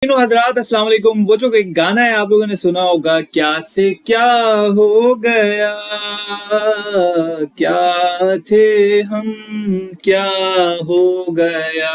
तीनों हजरात अस्सलाम वालेकुम। वो जो एक गाना है आप लोगों ने सुना होगा, क्या से क्या हो गया, क्या थे हम, क्या हो गया।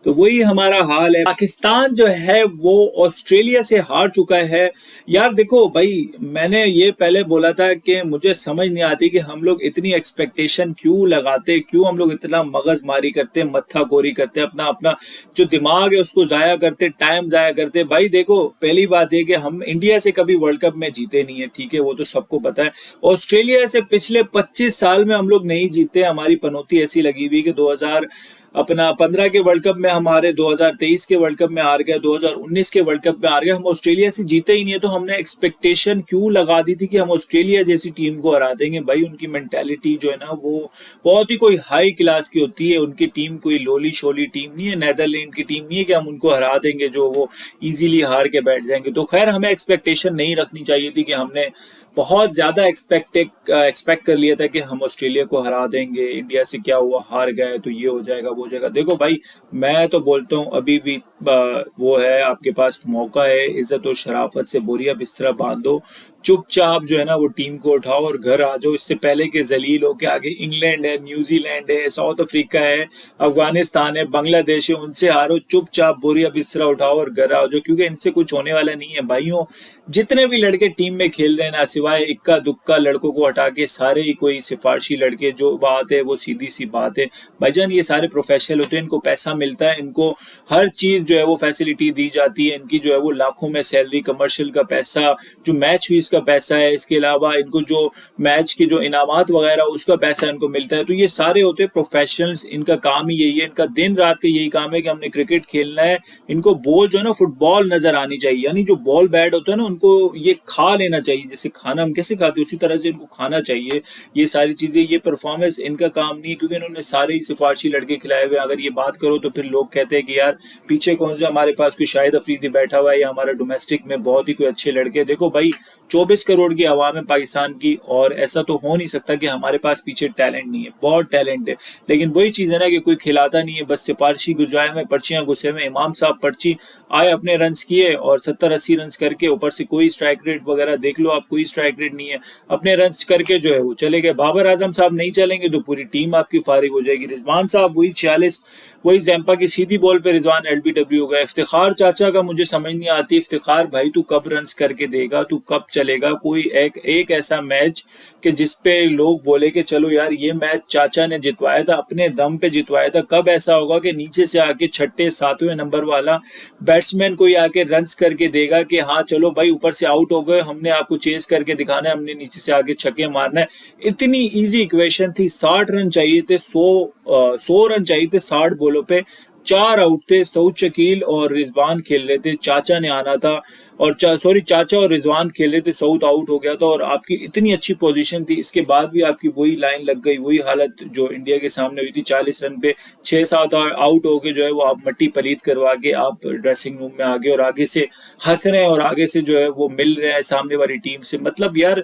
तो वही हमारा हाल है। पाकिस्तान जो है वो ऑस्ट्रेलिया से हार चुका है। यार देखो भाई, मैंने ये पहले बोला था कि मुझे समझ नहीं आती कि हम लोग इतनी एक्सपेक्टेशन क्यों लगाते, क्यों हम लोग इतना मगजमारी करते, मत्था गोरी करते, अपना अपना जो दिमाग है उसको जाया करते, टाइम जाया करते। भाई देखो, पहली बात है कि हम इंडिया से कभी वर्ल्ड कप में जीते नहीं है, ठीक है, वो तो सबको पता है। ऑस्ट्रेलिया से पिछले 25 साल में हम लोग नहीं जीते। हमारी पनौती ऐसी लगी हुई कि 2015 के वर्ल्ड कप में हम हारे, 2023 के वर्ल्ड कप में हार गए, 2019 के वर्ल्ड कप में हार गए। हम ऑस्ट्रेलिया से जीते ही नहीं है, तो हमने एक्सपेक्टेशन क्यों लगा दी थी कि हम ऑस्ट्रेलिया जैसी टीम को हरा देंगे। भाई उनकी मेंटेलिटी जो है ना वो बहुत ही कोई हाई क्लास की होती है। उनकी टीम कोई लोली शोली टीम नहीं है, नेदरलैंड की टीम नहीं है कि हम उनको हरा देंगे जो वो इजीली हार के बैठ जाएंगे। तो खैर, हमें एक्सपेक्टेशन नहीं रखनी चाहिए थी कि हमने बहुत ज्यादा एक्सपेक्ट कर लिया था कि हम ऑस्ट्रेलिया को हरा देंगे। इंडिया से क्या हुआ, हार गए तो ये हो जाएगा वो हो जाएगा। देखो भाई, मैं तो बोलता हूँ अभी भी वो है, आपके पास मौका है, इज्जत और शराफत से बोरिया बिस्तरा बांधो, चुपचाप जो है ना वो टीम को उठाओ और घर आ जाओ। इससे पहले के जलील हो के आगे इंग्लैंड है, न्यूजीलैंड है, साउथ अफ्रीका है, अफगानिस्तान है, बांग्लादेश है, उनसे हारो, चुपचाप बोरिया बिस्तरा उठाओ और घर आ जाओ, क्योंकि इनसे कुछ होने वाला नहीं है। भाइयों, जितने भी लड़के टीम में खेल रहे हैं ना, सिवाय इक्का दुक्का लड़कों को हटा के सारे ही कोई सिफारशी लड़के, जो बात है वो सीधी सी बात है भाईजान, ये सारे प्रोफेशनल होते हैं, इनको पैसा मिलता है, इनको हर चीज जो है वो फैसिलिटी दी जाती है, इनकी जो है वो लाखों में सैलरी, कमर्शियल का पैसा, जो मैच फीस का पैसा है, इसके अलावा इनको जो मैच के जो इनामात वगैरह उसका पैसा इनको मिलता है। तो ये सारे होते हैं प्रोफेशनल्स, इनका काम ही यही है, इनका दिन रात का यही काम है कि हमने क्रिकेट खेलना है। इनको बॉल जो है ना फुटबॉल नजर आनी चाहिए, यानी जो बॉल बैट होता है ना उनको ये खा लेना चाहिए, जैसे खाना हम कैसे खाते हैं उसी तरह से इनको खाना चाहिए। ये सारी चीजें, ये परफॉर्मेंस इनका काम नहीं है, क्योंकि इन्होंने सारे ही सिफारशी लड़के खिलाए हुए। अगर ये बात करो तो फिर लोग कहते हैं कि यार पीछे कौन सा हमारे पास कोई शाहिद अफरीदी बैठा हुआ है या हमारा डोमेस्टिक में बहुत ही कोई अच्छे लड़के। देखो भाई, 24 करोड़ की आवाम है पाकिस्तान की, और ऐसा तो हो नहीं सकता कि हमारे पास पीछे टैलेंट नहीं है, बहुत टैलेंट है। लेकिन वही चीज है ना कि कोई खिलाता नहीं है, बस सिफारशी गुजाए में, पर्चियां गुस्से में, इमाम साहब पर्ची आए, अपने रन किए और 70-80 रन करके, ऊपर से कोई स्ट्राइक रेट वगैरह देख लो आप, कोई स्ट्राइक रेट नहीं है, अपने रन करके जो है वो चले गए। बाबर आजम साहब नहीं चलेंगे तो पूरी टीम आपकी फारिग हो जाएगी। रिजवान साहब वही 46, वही जैम्पा की सीधी बॉल पे रिजवान एलबीडब्ल्यू हो गया। इफ्तिखार चाचा का मुझे समझ नहीं आती, इफ्तिखार भाई तू कब रन करके देगा, तू कब चलेगा कोई एक ऐसा मैच कि जिसपे लोग बोले कि चलो यार ये मैच चाचा ने जितवाया था, अपने दम पे जितवाया था। कब ऐसा होगा कि नीचे से आके छठे सातवें नंबर वाला बैट्समैन कोई आके रन्स करके देगा कि हाँ चलो भाई ऊपर से आउट हो गए, हमने आपको चेस करके दिखाना है, हमने नीचे से आके छक्के मारना है। इतनी इजी इक्वेशन थी। 60 रन चाहिए थे, 100 रन चाहिए थे 60 बॉलों पे, 4 आउट थे। सऊद शकील और रिजवान खेल रहे थे, चाचा ने आना था, और चाचा और रिजवान खेल रहे थे, सऊद आउट हो गया था, और आपकी इतनी अच्छी पोजीशन थी, इसके बाद भी आपकी वही लाइन लग गई, वही हालत जो इंडिया के सामने हुई थी। 40 रन पे 6-7 आउट हो गए, जो है वो आप मट्टी पलीत करवा के आप ड्रेसिंग रूम में आगे, और आगे से हंस रहे हैं और आगे से जो है वो मिल रहे हैं सामने वाली टीम से। मतलब यार,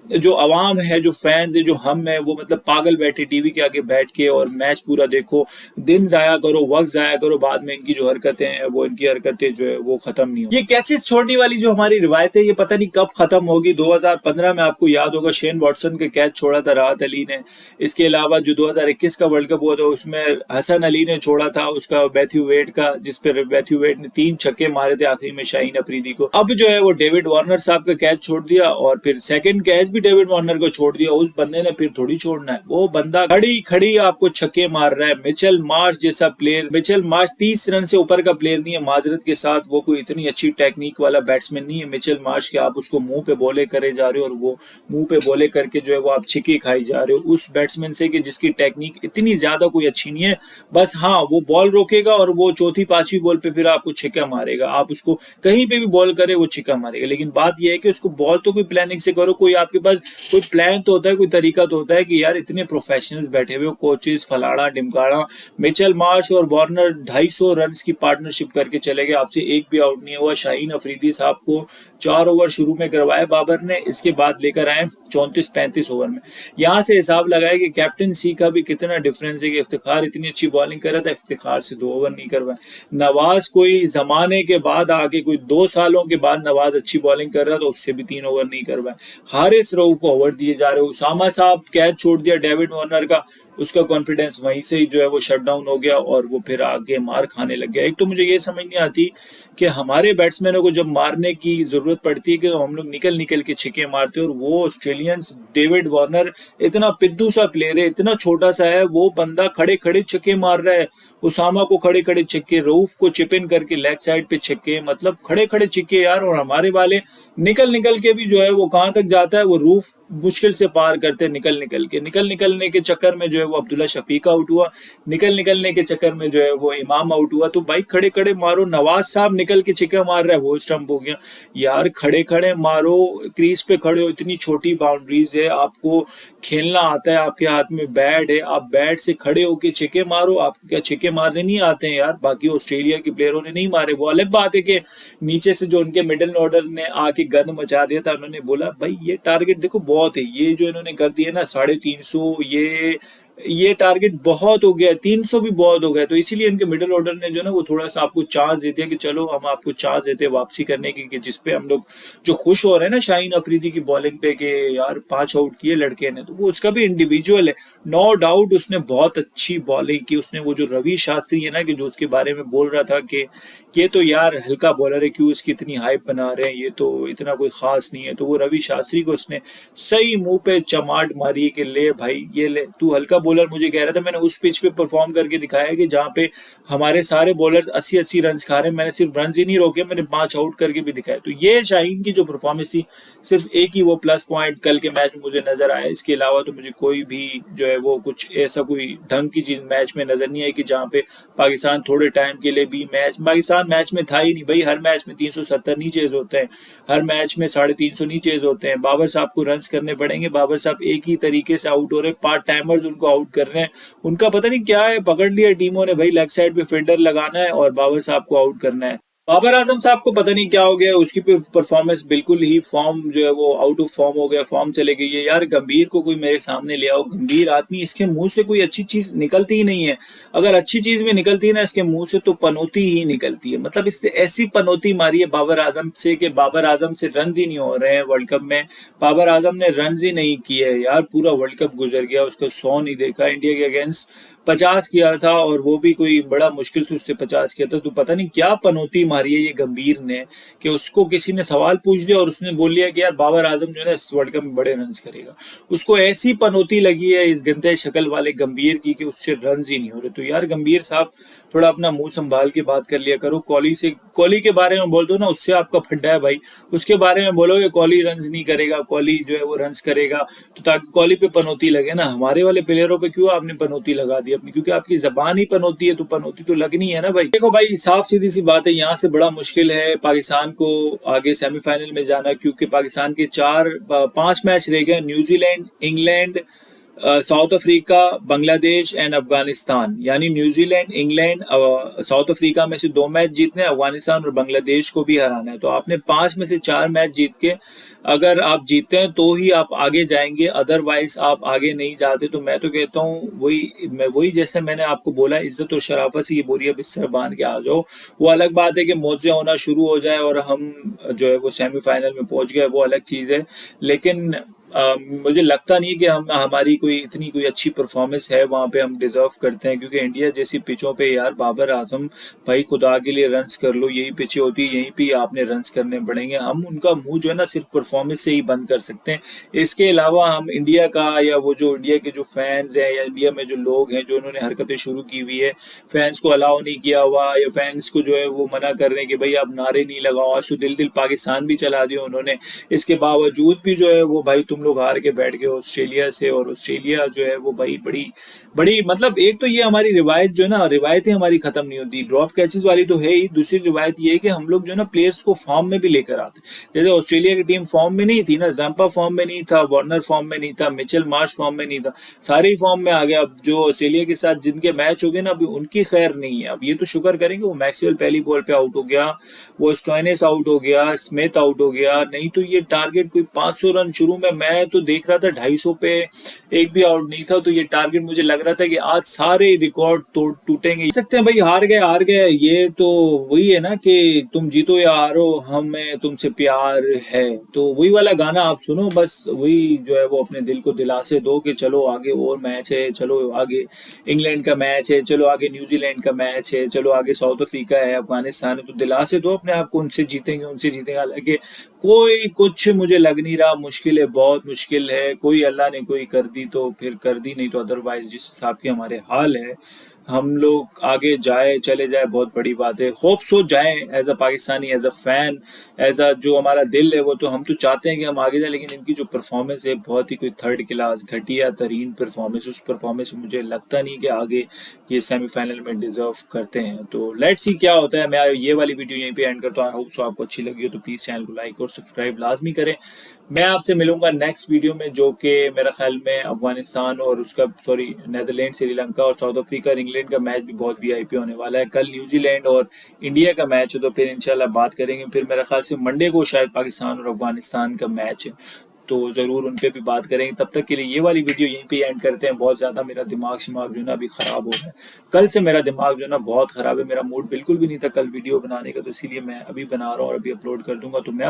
जो अवाम है, जो फैंस है, जो हम है, वो मतलब पागल बैठे टीवी के आगे बैठ के और मैच पूरा देखो, दिन जाया करो, वक्त जाया करो, बाद में इनकी जो हरकतें हैं वो, इनकी हरकतें जो है वो खत्म नहीं हो। ये कैचेस छोड़ने वाली जो हमारी रिवायत है, ये पता नहीं कब खत्म होगी। 2015 में आपको याद होगा शेन वॉटसन के कैच छोड़ा था राहत अली ने। इसके अलावा जो 2021 का वर्ल्ड कप हुआ था उसमें हसन अली ने छोड़ा था उसका, मैथ्यू वेड का, जिसपे मैथ्यू वेड ने 3 छक्के मारे थे आखिरी में शाहीन अफरीदी को। अब जो है वो डेविड वार्नर साहब का कैच छोड़ दिया, और फिर सेकंड कैच भी डेविड वार्नर को छोड़ दिया। उस बंदे ने फिर थोड़ी छोड़ना है, वो बंदा खड़ी खड़ी आपको छक्के मार रहा है। मिचेल मार्श जैसा प्लेयर, मिचेल मार्श 30 रन से ऊपर का प्लेयर नहीं है, माजरत के साथ, वो कोई इतनी अच्छी टेक्निक वाला बैट्समैन नहीं है मिचेल मार्श के। आप उसको मुंह पे बोले करे जा रहे हो, और वो मुंह पे बोले करके जो है वो आप छिके खाई जा रहे हो उस बैट्समैन से कि जिसकी टेक्निक इतनी ज्यादा कोई अच्छी नहीं है। बस हाँ, वो बॉल रोकेगा और वो चौथी पांचवी बॉल पे फिर आपको छिक्का मारेगा। आप उसको कहीं पे भी बॉल करे वो छिक्का मारेगा। लेकिन बात यह है कि उसको बॉल तो कोई प्लानिंग से करो, कोई आपके पास कोई प्लान तो होता है, कोई तरीका तो होता है कि यार इतने प्रोफेशनल्स बैठे हुए हो, कोचेस फलाना ढिमकाना। मिचेल मार्श और वार्नर वार्नर 250 रन की पार्टनरशिप करके चले गए, आपसे एक भी आउट नहीं हुआ। शाहीन अफरीदी साहब को 4 ओवर शुरू में करवाए बाबर ने, इसके बाद लेकर आए 34-35 ओवर में। यहाँ से हिसाब लगाया कि कैप्टनसी का भी कितना डिफरेंस है कि इफ्तिखार इतनी अच्छी बॉलिंग कर रहा था, इफ्तिखार से 2 ओवर नहीं करवाए। नवाज कोई जमाने के बाद आके, कोई 2 सालों के बाद नवाज अच्छी बॉलिंग कर रहा था, उससे भी 3 ओवर नहीं करवाए। हारिस रऊफ को ओवर दिए जा रहे। उसामा साहब कैच छोड़ दिया डेविड वार्नर का, उसका कॉन्फिडेंस वहीं से ही जो है वो शट डाउन हो गया और वो फिर आगे मार खाने लग गया। एक तो मुझे ये समझ नहीं आती कि हमारे बैट्समैनों को जब मारने की जरूरत पड़ती है कि हम लोग निकल निकल के छिक्के मारते हैं, और वो ऑस्ट्रेलियंस डेविड वार्नर इतना पिद्दू सा प्लेयर है, इतना छोटा सा है, वो बंदा खड़े खड़े छक्के मार रहा है। उसामा को खड़े खड़े छक्के, रऊफ को चिप इन करके लेग साइड पे छक्के, मतलब खड़े खड़े छक्के यार। और हमारे वाले निकल निकल के भी जो है वो कहां तक जाता है, वो रूफ मुश्किल से पार करते हैं निकल निकलने के चक्कर में जो है वो अब्दुल्ला शफीक आउट हुआ, निकलने के चक्कर में जो है वो इमाम आउट हुआ। तो भाई खड़े खड़े मारो। नवाज साहब निकल के छक्का मार रहा है, वो स्टंप हो गया। यार खड़े खड़े मारो, क्रीज पे खड़े हो, इतनी छोटी बाउंड्रीज है, आपको खेलना आता है, आपके हाथ में बैट है, आप बैट से खड़े होके छक्के मारो। आपको क्या छक्के मारने नहीं आते हैं यार? बाकी ऑस्ट्रेलिया के प्लेयरों ने नहीं मारे। वो अलग बात है कि नीचे से जो उनके मिडिल ऑर्डर ने आके गंद मचा दिया था, उन्होंने बोला भाई ये टारगेट देखो बहुत है, ये जो इन्होंने कर दिया ना 350, ये टारगेट बहुत हो गया, 300 भी बहुत हो गया। तो इसीलिए इनके मिडिल ऑर्डर ने जो ना वो थोड़ा सा आपको चांस दे दिया कि चलो हम आपको चांस देते हैं वापसी करने की, कि जिसपे हम लोग जो खुश हो रहे हैं ना शाहीन अफरीदी की बॉलिंग पे कि यार 5 आउट किए लड़के ने, तो वो उसका भी इंडिविजुअल है, नो डाउट। उसने बहुत अच्छी बॉलिंग की। उसने वो जो रवि शास्त्री है ना, कि जो उसके बारे में बोल रहा था कि ये तो यार हल्का बॉलर है, क्यों इसकी इतनी हाइप बना रहे हैं, ये तो इतना कोई खास नहीं है, तो वो रवि शास्त्री को उसने सही मुंह पे चमाट मारी कि ले भाई ये ले, तू हल्का बॉलर मुझे कह रहा था। मैंने उस पिच पे परफॉर्म करके दिखाया कि जहां पे हमारे सारे बॉलर्स 80-80 रन खा रहे हैं, मैंने सिर्फ रन ही नहीं रोके, मैंने 5 आउट करके भी दिखाया। तो ये शाहीन की जो परफॉर्मेंस थी, सिर्फ एक ही वो प्लस पॉइंट कल के मैच में मुझे नजर आया। इसके अलावा तो मुझे कोई भी जो है वो कुछ ऐसा कोई ढंग की चीज मैच में नजर नहीं आई कि जहां पे पाकिस्तान थोड़े टाइम के लिए भी पाकिस्तान मैच में था ही नहीं भाई। हर मैच में 370 नहीं चेज होते हैं, हर मैच में 350 नहीं चेज होते हैं। बाबर साहब को रन्स करने पड़ेंगे, बाबर साहब एक ही तरीके से आउट हो रहे, पार्ट टाइमर्स उनको आउट कर रहे हैं। उनका पता नहीं क्या है, पकड़ लिया टीमों ने भाई, लेग साइड पे फील्डर लगाना है और बाबर साहब को आउट करना है। बाबर आजम साहब को पता नहीं क्या हो गया, उसकी परफॉर्मेंस बिल्कुल ही फॉर्म जो है वो आउट ऑफ फॉर्म हो गया, फॉर्म चले गई है। यार गंभीर को कोई मेरे सामने ले आओ, गंभीर आदमी, इसके मुंह से कोई अच्छी चीज निकलती ही नहीं है। अगर अच्छी चीज भी निकलती है ना इसके मुंह से, तो पनौती ही निकलती है। मतलब इससे ऐसी पनौती मारी है बाबर आजम से कि बाबर आजम से रन ही नहीं हो रहे हैं वर्ल्ड कप में। बाबर आजम ने रन ही नहीं किए यार, पूरा वर्ल्ड कप गुजर गया, उसका 100 नहीं देखा। इंडिया के अगेंस्ट 50 किया था, और वो भी कोई बड़ा मुश्किल से उससे 50 किया था। तो पता नहीं क्या पनौती मारी है ये गंभीर ने, कि उसको किसी ने सवाल पूछ दिया और उसने बोल लिया कि यार बाबर आजम जो है इस वर्ल्ड कप में बड़े रन करेगा। उसको ऐसी पनौती लगी है इस गंदे शक्ल वाले गंभीर की कि उससे रन ही नहीं हो रहे। तो यार गंभीर साहब थोड़ा अपना मुंह संभाल के बात कर लिया करो। कोहली के बारे में बोल दो ना, उससे आपका फड्डा है भाई। उसके बारे में बोलोगे कोहली रन नहीं करेगा, कोहली जो है वो रन करेगा, तो ताकि कोहली पे पनौती लगे ना। हमारे वाले प्लेयरों पे क्यों आपने पनौती लगा दी अपनी? क्योंकि आपकी जबान ही पनौती है, तो पनौती तो लगनी है ना भाई। देखो भाई साफ सीधी सी बात है, यहाँ से बड़ा मुश्किल है पाकिस्तान को आगे सेमीफाइनल में जाना, क्योंकि पाकिस्तान के 5 मैच रह गए। New Zealand, England, south Africa, Bangladesh and Afghanistan. यानी न्यूजीलैंड, इंग्लैंड, साउथ अफ्रीका में से 2 मैच जीतने, अफगानिस्तान और बांग्लादेश को भी हराना है। तो आपने 5 में से 4 मैच जीत के अगर आप जीतते हैं तो ही आप आगे जाएंगे, अदरवाइज आप आगे नहीं जाते। तो मैं तो कहता हूँ वही जैसे मैंने आपको बोला, इज्जत और शराफत से ये बोरिया बिस्तर बांध के आ जाओ। वो अलग बात है कि मौजे होना शुरू हो जाए और हम जो है वो सेमीफाइनल में पहुंच गए, वो अलग चीज है। लेकिन मुझे लगता नहीं कि हमारी कोई अच्छी परफॉर्मेंस है वहां पे हम डिजर्व करते हैं, क्योंकि इंडिया जैसी पिचों पे यार बाबर आजम भाई खुदा के लिए रन्स कर लो, यही पिचें होती है, यहीं पे आपने रन्स करने पड़ेंगे। हम उनका मुंह जो है ना सिर्फ परफॉर्मेंस से ही बंद कर सकते हैं। इसके अलावा हम इंडिया का, या वो जो इंडिया के जो फैंस हैं या इंडिया में जो लोग हैं जो उन्होंने हरकतें शुरू की हुई है, फैंस को अलाउ नहीं किया हुआ, या फैंस को जो है वो मना कर रहे हैं कि भाई आप नारे नहीं लगाओ। आज तो दिल पाकिस्तान भी चला दिया उन्होंने, इसके बावजूद भी जो है वो भाई तुम लोग हार के बैठ गए ऑस्ट्रेलिया से। और ऑस्ट्रेलिया जो है वो भाई बड़ी बड़ी मतलब एक तो ये हमारी रिवायत जो है ना, रिवायतें हमारी खत्म नहीं होती। ड्रॉप कैचेस वाली तो है ही, दूसरी रिवायत ये है कि हम लोग जो है ना प्लेयर्स को फॉर्म में भी लेकर आते। जैसे ऑस्ट्रेलिया की टीम फॉर्म में नहीं थी ना, जंपा फॉर्म में नहीं था, वार्नर फॉर्म में नहीं था, मिचेल मार्श फॉर्म में नहीं था, सारे ही फॉर्म में आ गया। अब जो ऑस्ट्रेलिया के साथ जिनके मैच हो गए ना, अभी उनकी खैर नहीं है। अब ये तो शुक्र करेंगे वो मैक्सवेल पहली बॉल पे आउट हो गया, वो स्टोइनिस आउट हो गया, स्मिथ आउट हो गया, नहीं तो ये टारगेट कोई 500 रन शुरू में मैं तो देख रहा था 250 पे एक भी आउट नहीं था। तो ये टारगेट मुझे लग रहा था कि आज सारे रिकॉर्ड तोड़ टूटेंगे। सकते हैं भाई, हार गए, ये तो वही है ना कि तुम जीतो या हारो हमें तुमसे प्यार है। तो वही वाला गाना आप सुनो, बस वही जो है वो अपने दिल को दिलासे दो कि चलो आगे और मैच है, चलो आगे इंग्लैंड का मैच है, चलो आगे न्यूजीलैंड का मैच है, चलो आगे साउथ अफ्रीका है, अफगानिस्तान है। तो दिलासे दो अपने आप को, उनसे जीतेंगे उनसे जीतेंगे। हालांकि कोई कुछ मुझे लग नहीं रहा, मुश्किल है, बहुत मुश्किल है। कोई अल्लाह ने कोई कर दी तो फिर कर दी, नहीं तो अदरवाइज जिस हिसाब के हमारे हाल है, हम लोग आगे जाए चले जाए बहुत बड़ी बात है। होप सो जाए, as a Pakistani, as a fan, as a जो हमारा दिल है वो तो हम तो चाहते हैं कि हम आगे जाए। लेकिन इनकी जो परफॉर्मेंस है बहुत ही कोई थर्ड क्लास घटिया तरीन परफॉर्मेंस, उस परफॉर्मेंस में मुझे लगता नहीं कि आगे ये सेमीफाइनल में डिजर्व करते हैं। तो लेट्स सी क्या होता है। मैं ये वाली वीडियो यहीं पे एंड करता हूँ। होप सो आपको अच्छी लगी हो तो प्लीज चैनल को लाइक और सब्सक्राइब लाजमी करें। मैं आपसे मिलूंगा नेक्स्ट वीडियो में, जो कि मेरा ख्याल में अफगानिस्तान और उसका सॉरी नेदरलैंड, श्रीलंका और साउथ अफ्रीका और इंग्लैंड का मैच भी बहुत वीआईपी होने वाला है। कल न्यूजीलैंड और इंडिया का मैच है, तो फिर इंशाल्लाह बात करेंगे। फिर मेरा ख्याल से मंडे को शायद पाकिस्तान और अफगानिस्तान का मैच है, तो ज़रूर उन पे भी बात करेंगे। तब तक के लिए ये वाली वीडियो यहीं पे एंड करते हैं। बहुत ज़्यादा मेरा दिमाग शिमाग जो है ना अभी ख़राब हो रहा है। कल से मेरा दिमाग जो है ना बहुत ख़राब है, मेरा मूड बिल्कुल भी नहीं था कल वीडियो बनाने का, तो इसीलिए मैं अभी बना रहा हूँ और अभी अपलोड कर दूंगा। तो मैं